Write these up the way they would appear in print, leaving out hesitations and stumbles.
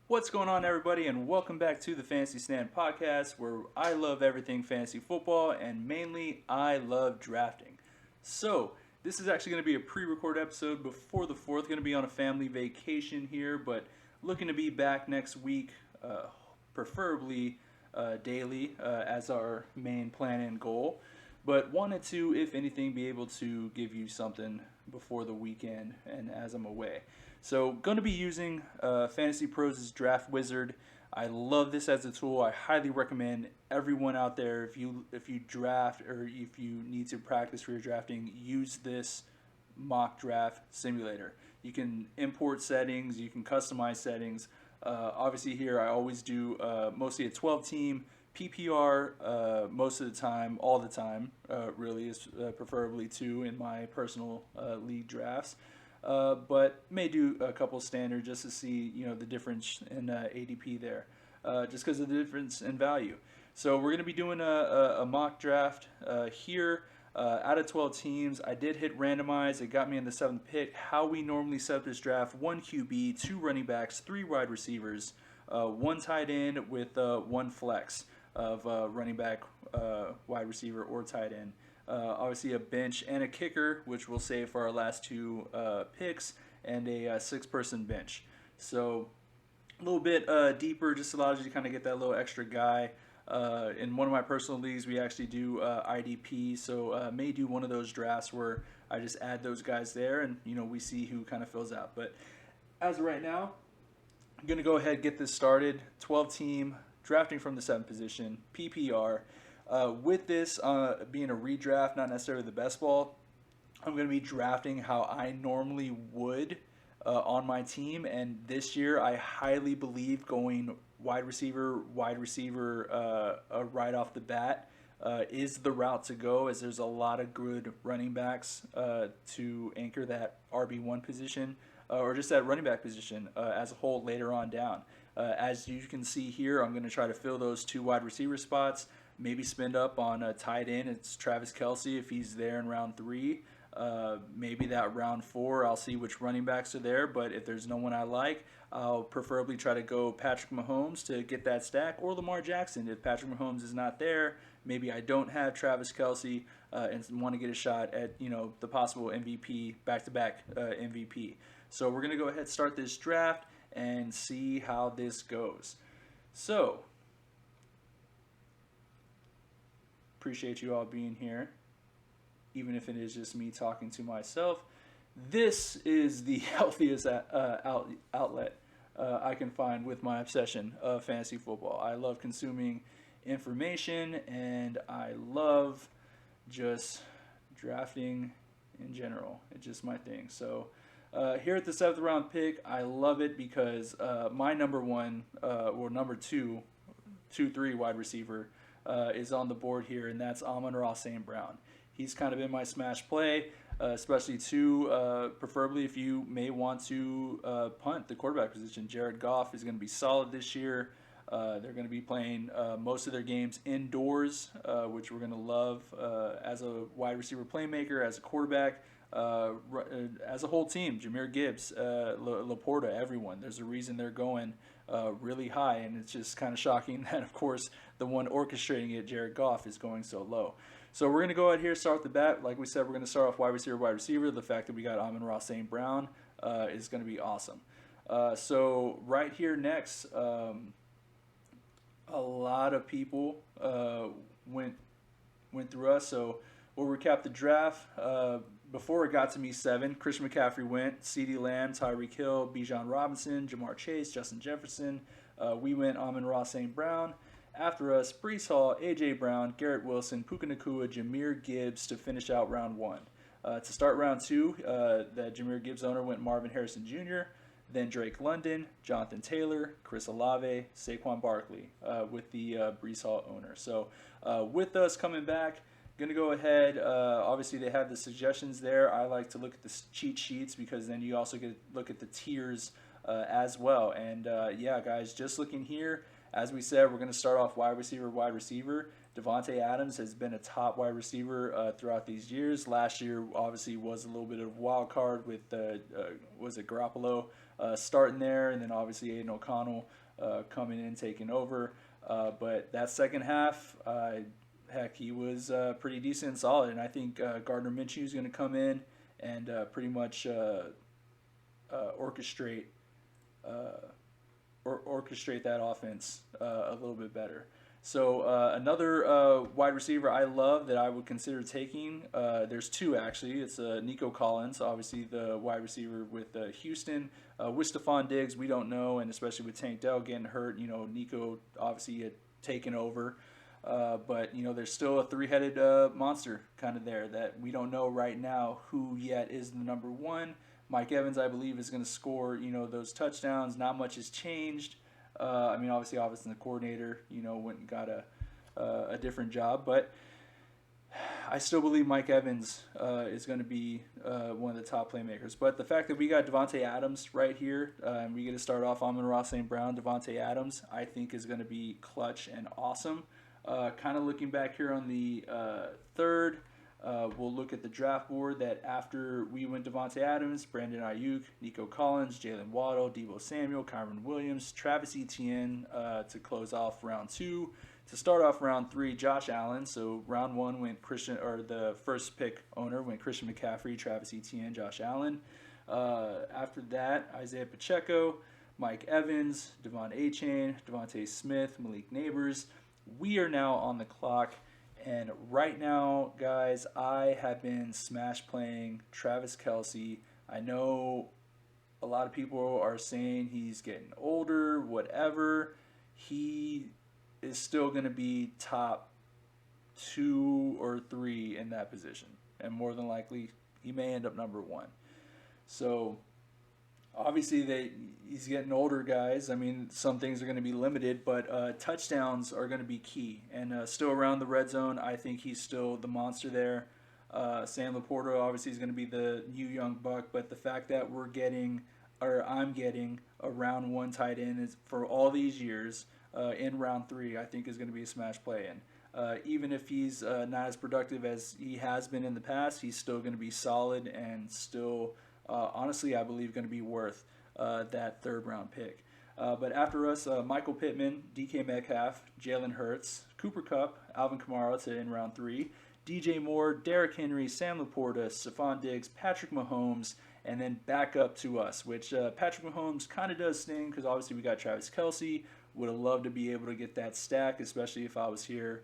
What's going on, everybody, and welcome back to the Fantasy Stand podcast, where I love everything fantasy football, and mainly I love drafting. So, this is actually going to be a pre-recorded episode before the 4th. Going to be on a family vacation here, but looking to be back next week, preferably daily, as our main plan and goal. But wanted to, if anything, be able to give you something before the weekend and as I'm away. So, going to be using Fantasy Pros' DRAFTWIZARD. I love this as a tool. I highly recommend everyone out there, if you draft or if you need to practice for your drafting, use this mock draft simulator. You can import settings, you can customize settings. Obviously, here I always do mostly a 12-team PPR most of the time, all the time. Really is preferably 2 in my personal league drafts. But may do a couple standard just to see the difference in ADP there, just because of the difference in value. So we're going to be doing a mock draft here. Out of 12 teams, I did hit randomize. It got me in the 7th pick. How we normally set up this draft: 1 QB, 2 running backs, 3 wide receivers, 1 tight end with 1 flex of running back, wide receiver, or tight end. Obviously a bench and a kicker, which we'll save for our last 2 picks, and a 6-person bench. So a little bit deeper, just allows you to kind of get that little extra guy. In one of my personal leagues, we actually do IDP, so may do one of those drafts where I just add those guys there, and we see who kind of fills out. But as of right now, I'm going to go ahead and get this started. 12-team, drafting from the 7th position, PPR. With this being a redraft, not necessarily the best ball, I'm going to be drafting how I normally would on my team. And this year, I highly believe going wide receiver right off the bat is the route to go, as there's a lot of good running backs to anchor that RB1 position or just that running back position as a whole later on down. As you can see here, I'm going to try to fill those 2 wide receiver spots. Maybe spend up on a tight end. It's Travis Kelce if he's there in round 3. Maybe that round 4, I'll see which running backs are there. But if there's no one I like, I'll preferably try to go Patrick Mahomes to get that stack, or Lamar Jackson. If Patrick Mahomes is not there, maybe I don't have Travis Kelce and want to get a shot at the possible MVP, back-to-back MVP. So we're going to go ahead and start this draft and see how this goes. So appreciate you all being here, even if it is just me talking to myself. This is the healthiest outlet I can find with my obsession of fantasy football. I love consuming information, and I love just drafting in general. It's just my thing. So here at the 7th round pick, I love it because my number 1 or number 2, 2-3 wide receiver is on the board here, and that's Amon-Ra St. Brown. He's kind of in my smash play, especially preferably if you may want to punt the quarterback position. Jared Goff is going to be solid this year. They're going to be playing most of their games indoors, which we're going to love as a wide receiver playmaker, as a quarterback, as a whole team. Jahmyr Gibbs, Laporta, everyone. There's a reason they're going really high, and it's just kind of shocking that, of course, the one orchestrating it, Jared Goff, is going so low. So we're going to go ahead here, start with the bat. Like we said, we're going to start off wide receiver. The fact that we got Amon-Ra St. Brown is going to be awesome. So right here next, a lot of people went through us. So we'll recap the draft. Before it got to me, 7, Christian McCaffrey went, CeeDee Lamb, Tyreek Hill, Bijan Robinson, Jamar Chase, Justin Jefferson. We went Amon-Ra St. Brown. After us, Breece Hall, A.J. Brown, Garrett Wilson, Puka Nacua, Jahmyr Gibbs to finish out round 1. To start round 2, that Jahmyr Gibbs owner went Marvin Harrison Jr., then Drake London, Jonathan Taylor, Chris Olave, Saquon Barkley with the Breece Hall owner. So with us coming back, going to go ahead. Obviously, they have the suggestions there. I like to look at the cheat sheets because then you also get to look at the tiers as well. And yeah, guys, just looking here, as we said, we're going to start off wide receiver. Devontae Adams has been a top wide receiver throughout these years. Last year, obviously, was a little bit of a wild card with, was it Garoppolo starting there, and then obviously Aiden O'Connell coming in, taking over. But that second half, heck, he was pretty decent and solid. And I think Gardner Minshew is going to come in and pretty much orchestrate that offense a little bit better. So another wide receiver I love that I would consider taking, there's two actually. It's Nico Collins, obviously the wide receiver with Houston. With Stephon Diggs, we don't know, and especially with Tank Dell getting hurt, Nico obviously had taken over. But, there's still a three-headed monster kind of there that we don't know right now who yet is the number one. Mike Evans, I believe, is going to score, those touchdowns. Not much has changed. Obviously, the coordinator, went and got a different job. But I still believe Mike Evans is going to be one of the top playmakers. But the fact that we got Devontae Adams right here, and we get to start off Amon-Ra St. Brown, Devontae Adams, I think is going to be clutch and awesome. Kind of looking back here on the third, we'll look at the draft board that after we went Devontae Adams, Brandon Ayuk, Nico Collins, Jalen Waddle, Deebo Samuel, Kyron Williams, Travis Etienne to close off round 2. To start off round 3, Josh Allen. So round 1 went the first pick owner went Christian McCaffrey, Travis Etienne, Josh Allen. After that, Isaiah Pacheco, Mike Evans, Devon Achane, Devontae Smith, Malik Neighbors. We are now on the clock, and right now, guys, I have been smash playing Travis Kelce. I know a lot of people are saying he's getting older, whatever. He is still going to be top 2 or 3 in that position, and more than likely, he may end up number 1. So obviously, he's getting older, guys. Some things are going to be limited, but touchdowns are going to be key. And still around the red zone, I think he's still the monster there. Sam Laporta obviously is going to be the new young buck, but the fact that I'm getting a round 1 tight end is, for all these years in round 3, I think is going to be a smash play. And even if he's not as productive as he has been in the past, he's still going to be solid and still honestly, I believe going to be worth that 3rd round pick. But after us, Michael Pittman, DK Metcalf, Jalen Hurts, Cooper Kupp, Alvin Kamara to in round 3, DJ Moore, Derrick Henry, Sam Laporta, Stephon Diggs, Patrick Mahomes, and then back up to us, which Patrick Mahomes kind of does sting because obviously we got Travis Kelce. Would have loved to be able to get that stack, especially if I was here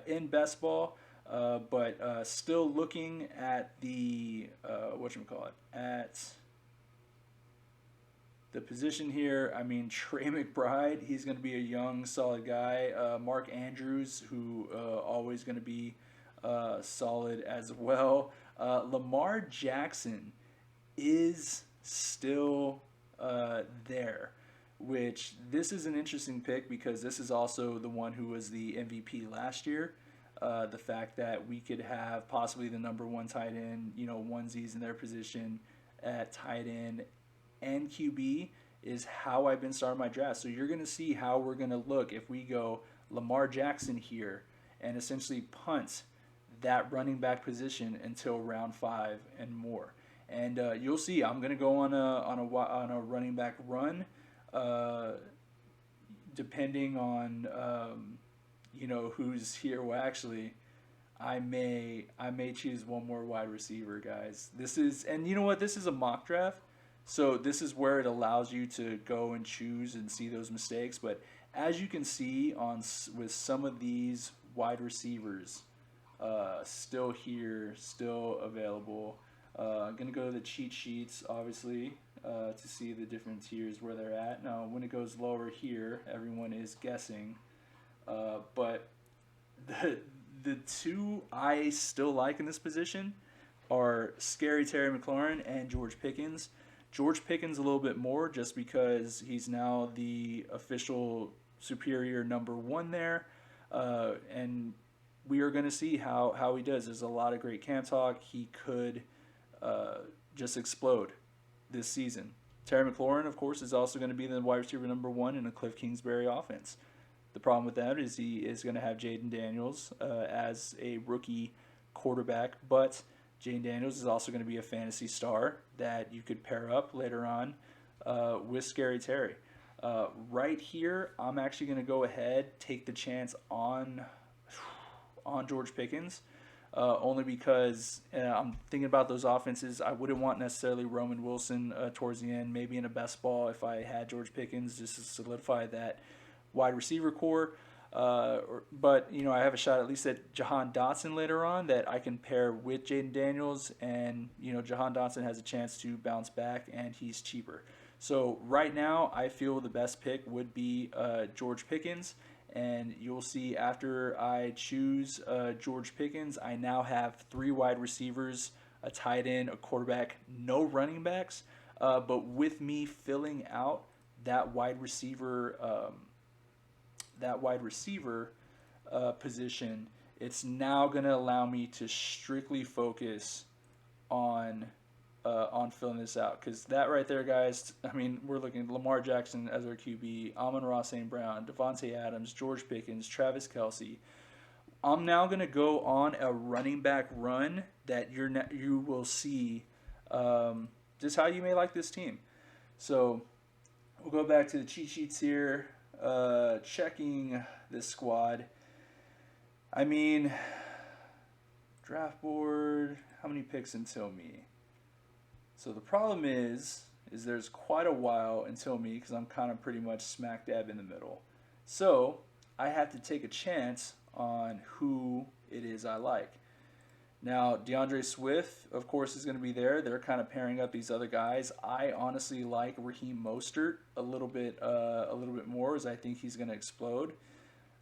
in best ball. But still looking at the at the position here. Trey McBride, he's going to be a young, solid guy. Mark Andrews, who always going to be solid as well. Lamar Jackson is still there, which this is an interesting pick because this is also the one who was the MVP last year. The fact that we could have possibly the number 1 tight end, onesies in their position at tight end and QB is how I've been starting my draft. So you're going to see how we're going to look if we go Lamar Jackson here and essentially punt that running back position until round 5 and more. And you'll see I'm going to go on a running back run, depending on who's here. Well, actually, I may choose one more wide receiver, guys. This is a mock draft, so this is where it allows you to go and choose and see those mistakes. But as you can see with some of these wide receivers, still here, still available. I'm gonna go to the cheat sheets, obviously, to see the different tiers where they're at. Now, when it goes lower here, everyone is guessing. But the 2 I still like in this position are Scary Terry McLaurin and George Pickens. George Pickens a little bit more just because he's now the official superior number 1 there. And we are going to see how he does. There's a lot of great camp talk. He could just explode this season. Terry McLaurin, of course, is also going to be the wide receiver number 1 in a Cliff Kingsbury offense. The problem with that is he is going to have Jaden Daniels as a rookie quarterback, but Jaden Daniels is also going to be a fantasy star that you could pair up later on with Scary Terry. Right here, I'm actually going to go ahead, take the chance on George Pickens, only because I'm thinking about those offenses. I wouldn't want necessarily Roman Wilson towards the end, maybe in a best ball if I had George Pickens, just to solidify that wide receiver core. But I have a shot at least at Jahan Dotson later on that I can pair with Jaden Daniels, and Jahan Dotson has a chance to bounce back, and he's cheaper. So right now, I feel the best pick would be George Pickens, and you'll see after I choose George Pickens, I now have 3 wide receivers, a tight end, a quarterback, no running backs, but with me filling out that wide receiver. Position, it's now going to allow me to strictly focus on filling this out, because that right there, guys, I mean, we're looking at Lamar Jackson as our QB, Amon-Ra St. Brown, Devontae Adams, George Pickens, Travis Kelce. I'm now going to go on a running back run that you will see just how you may like this team. So we'll go back to the cheat sheets here. Checking this squad. I mean, draft board, how many picks until me? So the problem is there's quite a while until me, because I'm kind of pretty much smack dab in the middle. So I have to take a chance on who it is I like. Now, DeAndre Swift, of course, is going to be there. They're kind of pairing up these other guys. I honestly like Raheem Mostert a little bit more, as I think he's going to explode.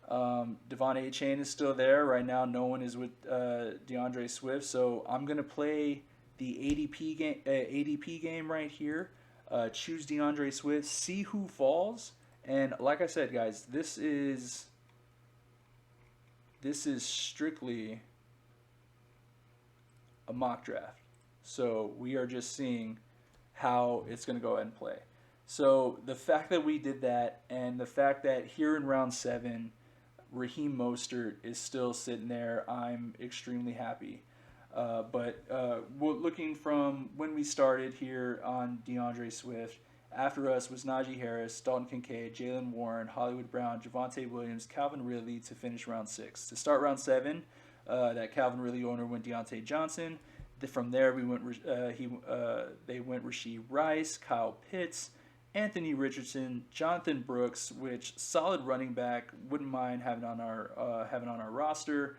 Devon A-Chain is still there. Right now, no one is with DeAndre Swift, so I'm going to play the ADP game right here. Choose DeAndre Swift, see who falls, and like I said, guys, this is strictly a mock draft. So we are just seeing how it's going to go ahead and play. So the fact that we did that, and the fact that here in round 7, Raheem Mostert is still sitting there, I'm extremely happy. But looking from when we started here on DeAndre Swift, after us was Najee Harris, Dalton Kincaid, Jalen Warren, Hollywood Brown, Javonte Williams, Calvin Ridley to finish round 6. To start round 7, that Calvin Ridley owner went Deontay Johnson. From there, they went Rashee Rice, Kyle Pitts, Anthony Richardson, Jonathan Brooks, which solid running back, wouldn't mind having on our roster.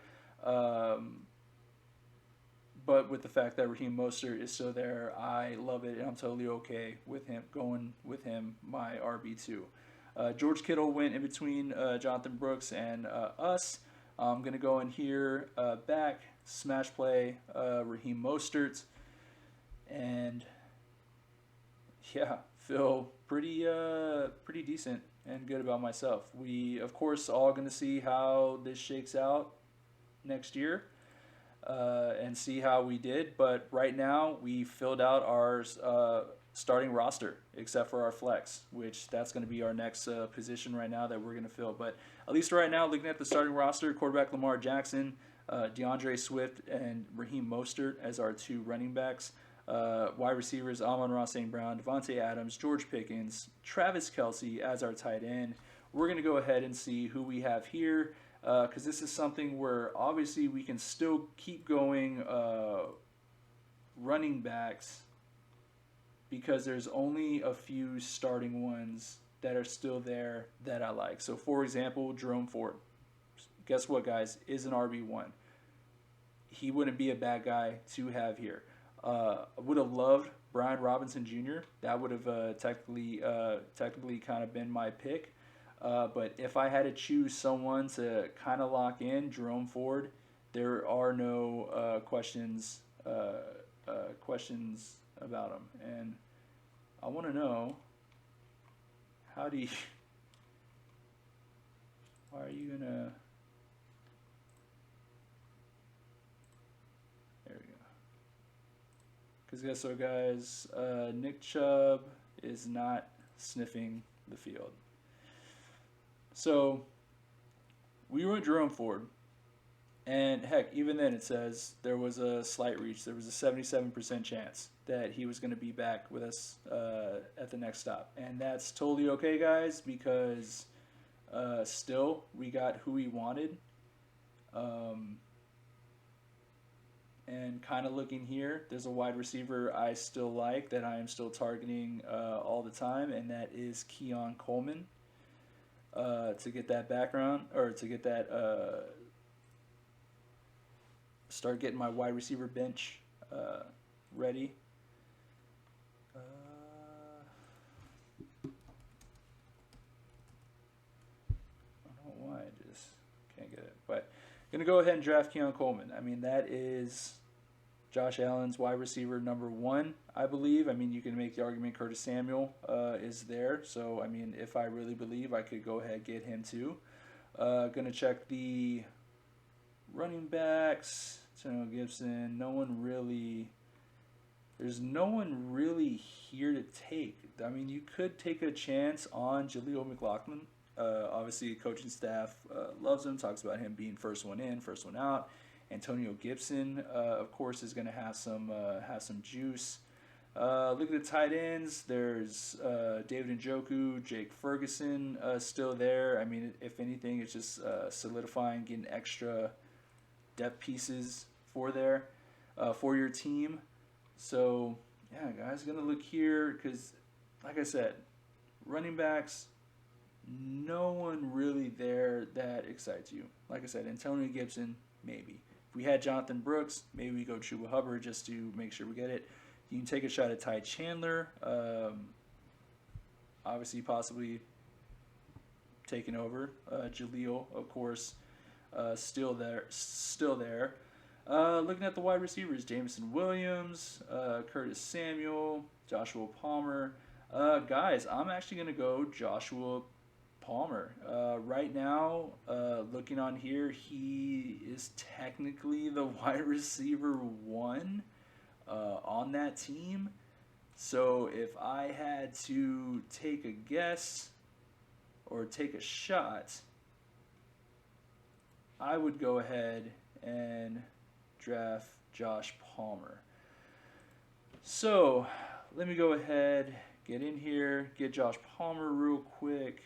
But with the fact that Raheem Mostert is still there, I love it, and I'm totally okay with him going with him, my RB2. George Kittle went in between Jonathan Brooks and us. I'm going to go in here, back, smash play, Raheem Mostert, and yeah, feel pretty decent and good about myself. We, of course, all going to see how this shakes out next year and see how we did, but right now we filled out our starting roster, except for our flex, which that's going to be our next position right now that we're going to fill. But at least right now, looking at the starting roster, quarterback Lamar Jackson, DeAndre Swift, and Raheem Mostert as our 2 running backs. Wide receivers, Amon-Ra St. Brown, Devontae Adams, George Pickens, Travis Kelce as our tight end. We're going to go ahead and see who we have here, because this is something where obviously we can still keep going running backs, because there's only a few starting ones that are still there that I like. So, for example, Jerome Ford. Guess what, guys? Is an RB1. He wouldn't be a bad guy to have here. I would have loved Brian Robinson Jr. That would have technically kind of been my pick. But if I had to choose someone to kind of lock in, Jerome Ford, there are no questions about him. And I want to know, why are you gonna? There we go. Because guess what, guys? Nick Chubb is not sniffing the field. So we went Jerome Ford, and heck, even then it says there was a slight reach. There was a 77% chance. that he was going to be back with us at the next stop. And that's totally okay, guys, because still we got who we wanted. And kind of looking here, there's a wide receiver I still like that I am still targeting all the time, and that is Keon Coleman. To get that background, or to get that, start getting my wide receiver bench ready. I don't know why I just can't get it, but going to go ahead and draft Keon Coleman. I mean, that is Josh Allen's wide receiver number 1, I believe. I mean, you can make the argument Curtis Samuel is there. So, I mean, if I really believe, I could go ahead and get him too. Going to check the running backs. Antonio Gibson. There's no one really here to take. I mean, you could take a chance on Jaleel McLaughlin. Obviously, the coaching staff loves him, talks about him being first one in, first one out. Antonio Gibson, of course, is going to have some juice. Look at the tight ends. There's David Njoku, Jake Ferguson still there. I mean, if anything, it's just solidifying, getting extra depth pieces for your team. So, yeah, guys, going to look here because, like I said, running backs, no one really there that excites you. Like I said, Antonio Gibson, maybe. If we had Jonathan Brooks, maybe we go Chuba Hubbard just to make sure we get it. You can take a shot at Ty Chandler. Obviously, possibly taking over. Jaleel, of course, still there. Looking at the wide receivers, Jameson Williams, Curtis Samuel, Joshua Palmer. Guys, I'm actually going to go Joshua Palmer. Right now, looking on here, he is technically the wide receiver 1 on that team. So if I had to take a guess or take a shot, I would go ahead and draft Josh Palmer. So let me go ahead, get in here, get Josh Palmer real quick.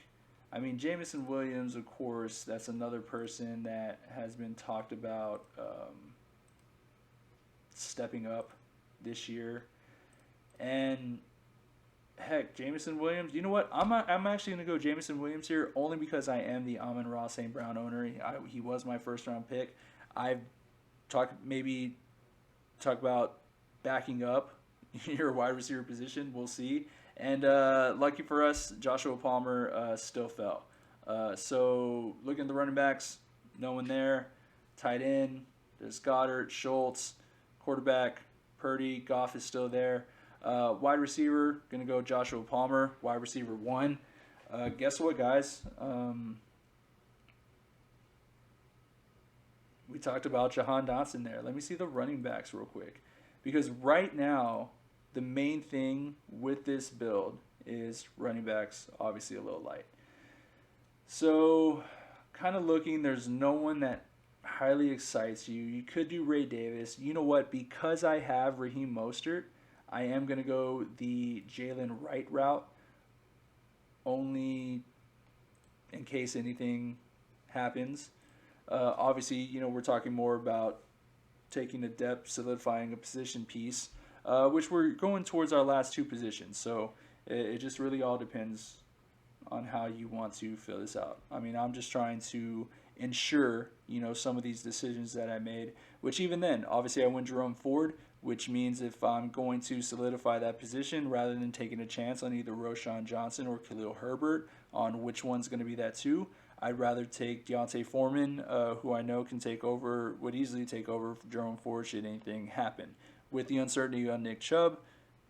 I mean, Jameson Williams, of course, that's another person that has been talked about stepping up this year. And heck, Jameson Williams, you know what? I'm actually going to go Jameson Williams here only because I am the Amon-Ra St. Brown owner. He was my first round pick. I've talked about backing up your wide receiver position. We'll see. And lucky for us, Joshua Palmer still fell. So looking at the running backs, no one there. Tight end, there's Goddard, Schultz. Quarterback, Purdy, Goff is still there. Wide receiver, going to go Joshua Palmer, wide receiver 1. Guess what, guys? We talked about Jahan Dotson there. Let me see the running backs real quick. Because right now, the main thing with this build is running backs, obviously a little light. So, kind of looking, there's no one that highly excites you. You could do Ray Davis. You know what? Because I have Raheem Mostert, I am going to go the Jalen Wright route, only in case anything happens. Obviously, you know, we're talking more about taking a depth, solidifying a position piece, which we're going towards our last 2 positions. So it just really all depends on how you want to fill this out. I mean, I'm just trying to ensure, you know, some of these decisions that I made, which even then, obviously I went Jerome Ford, which means if I'm going to solidify that position, rather than taking a chance on either Roshan Johnson or Khalil Herbert on which one's going to be that 2, I'd rather take Deontay Foreman, who I know would easily take over Jerome Ford should anything happen. With the uncertainty on Nick Chubb,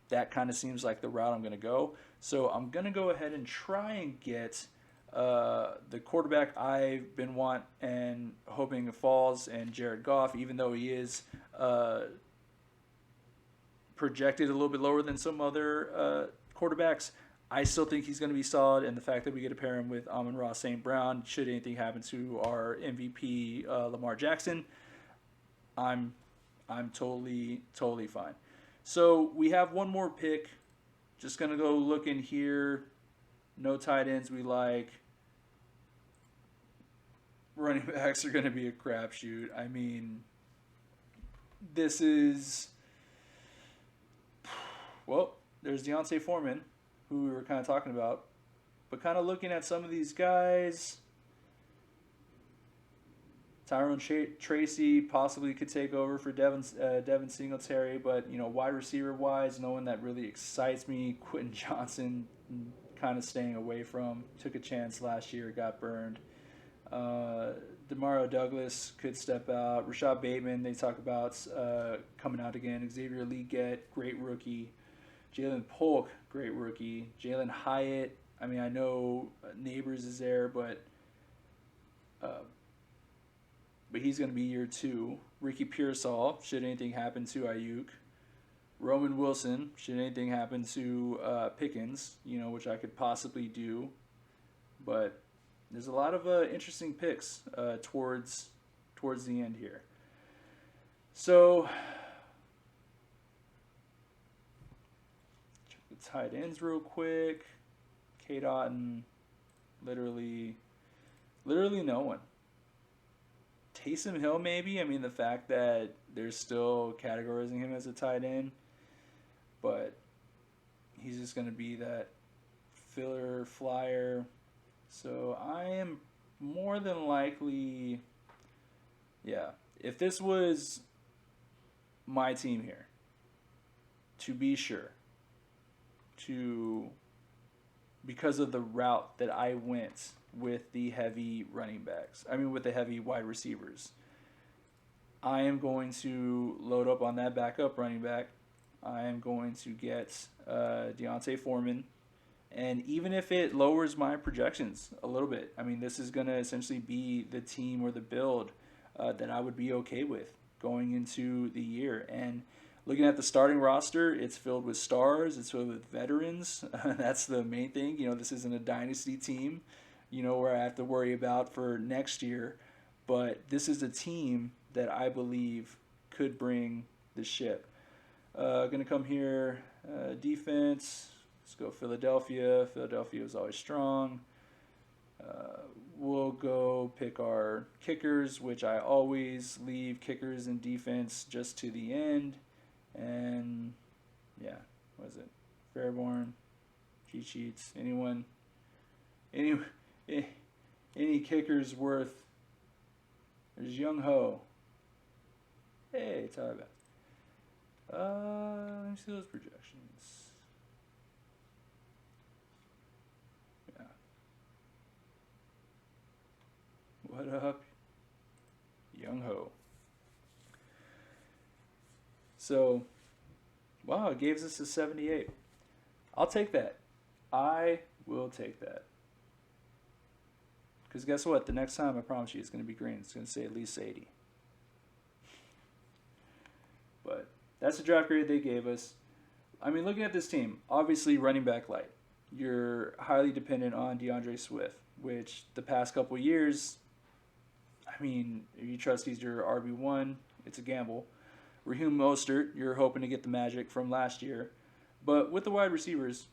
that kind of seems like the route I'm going to go. So I'm going to go ahead and try and get the quarterback I've been and hoping it falls, and Jared Goff, even though he is projected a little bit lower than some other quarterbacks, I still think he's going to be solid, and the fact that we get to pair him with Amon-Ra St. Brown, should anything happen to our MVP Lamar Jackson, I'm totally fine. So we have one more pick. Just going to go look in here. No tight ends we like. Running backs are going to be a crapshoot. I mean, this is... Well, there's Deontay Foreman, who we were kind of talking about. But kind of looking at some of these guys... Tyrone Tracy possibly could take over for Devin Singletary, but wide receiver wise, no one that really excites me. Quentin Johnson, kind of staying away from. Took a chance last year, got burned. Demario Douglas could step out. Rashad Bateman, they talk about coming out again. Xavier Legette, great rookie. Jalen Polk, great rookie. Jalen Hyatt, I mean, I know Neighbors is there, but he's going to be year 2. Ricky Pearsall, should anything happen to Ayuk. Roman Wilson, should anything happen to Pickens, which I could possibly do. But there's a lot of interesting picks towards the end here. So, check the tight ends real quick. Kate Otten, literally no one. Taysom Hill, maybe. I mean, the fact that they're still categorizing him as a tight end, but he's just going to be that filler flyer. So I am more than likely, if this was my team here, to be sure, because of the route that I went with the heavy with the heavy wide receivers, I am going to load up on that backup running back. I am going to get Deontay Foreman. And even if it lowers my projections a little bit, I mean, this is going to essentially be the team or the build that I would be okay with going into the year. And looking at the starting roster, it's filled with stars. It's filled with veterans. That's the main thing. This isn't a dynasty team, where I have to worry about for next year. But this is a team that I believe could bring the ship. Going to come here, defense. Let's go Philadelphia. Philadelphia is always strong. We'll go pick our kickers, which I always leave kickers and defense just to the end. And, what is it? Fairborn, cheat sheets, anyone, any kickers worth. There's Young Ho. Hey, Tyler Bass. Let me see those projections. Yeah. What up, Young Ho? So, wow, it gave us a 78. I'll take that. I will take that. Because guess what? The next time, I promise you, it's going to be green. It's going to say at least 80. But that's the draft grade they gave us. I mean, looking at this team, obviously running back light. You're highly dependent on DeAndre Swift, which the past couple of years, I mean, if you trust he's your RB1, it's a gamble. Raheem Mostert, you're hoping to get the magic from last year. But with the wide receivers,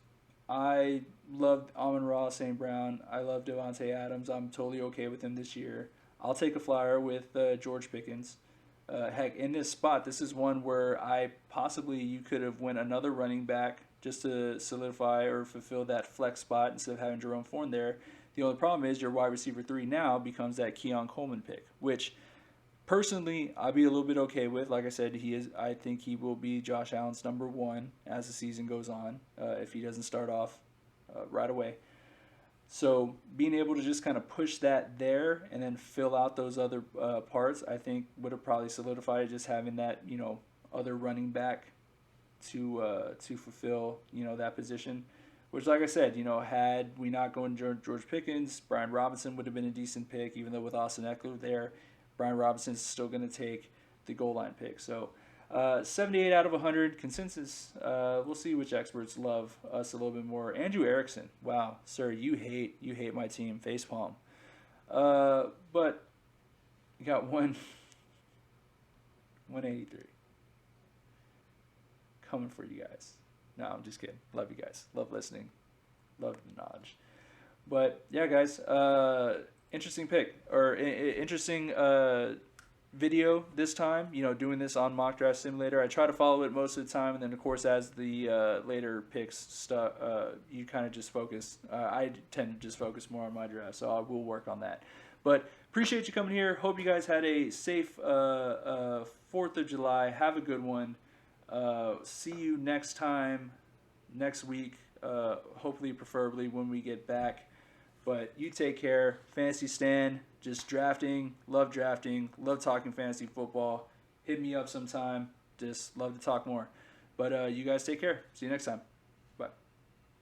I loved Amon-Ra St. Brown. I love Devontae Adams. I'm totally okay with him this year. I'll take a flyer with George Pickens. Heck, in this spot, this is one where you could have went another running back just to solidify or fulfill that flex spot instead of having Jerome Ford there. The only problem is your wide receiver 3 now becomes that Keon Coleman pick, which personally I'll be a little bit okay with. Like I said, I think he will be Josh Allen's number 1 as the season goes on if he doesn't start off right away. So being able to just kind of push that there and then fill out those other parts, I think would have probably solidified just having that, other running back to fulfill, that position. Which, like I said, had we not gone George Pickens, Brian Robinson would have been a decent pick, even though with Austin Eckler there, Brian Robinson is still going to take the goal line pick. So 78 out of 100 consensus. We'll see which experts love us a little bit more. Andrew Erickson. Wow, sir, you hate my team. Facepalm. But you got 183. coming for you guys. No, I'm just kidding. Love you guys. Love listening. Love the knowledge. But yeah, guys, interesting pick or interesting video this time. You know, doing this on Mock Draft Simulator. I try to follow it most of the time, and then of course as the later picks stuff, you kind of just focus. I tend to just focus more on my draft, so I will work on that. But appreciate you coming here. Hope you guys had a safe 4th of July. Have a good one. See you next time, next week. Hopefully, preferably when we get back. But you take care. Fantasy Stan, just drafting, love talking fantasy football. Hit me up sometime. Just love to talk more. But you guys take care. See you next time.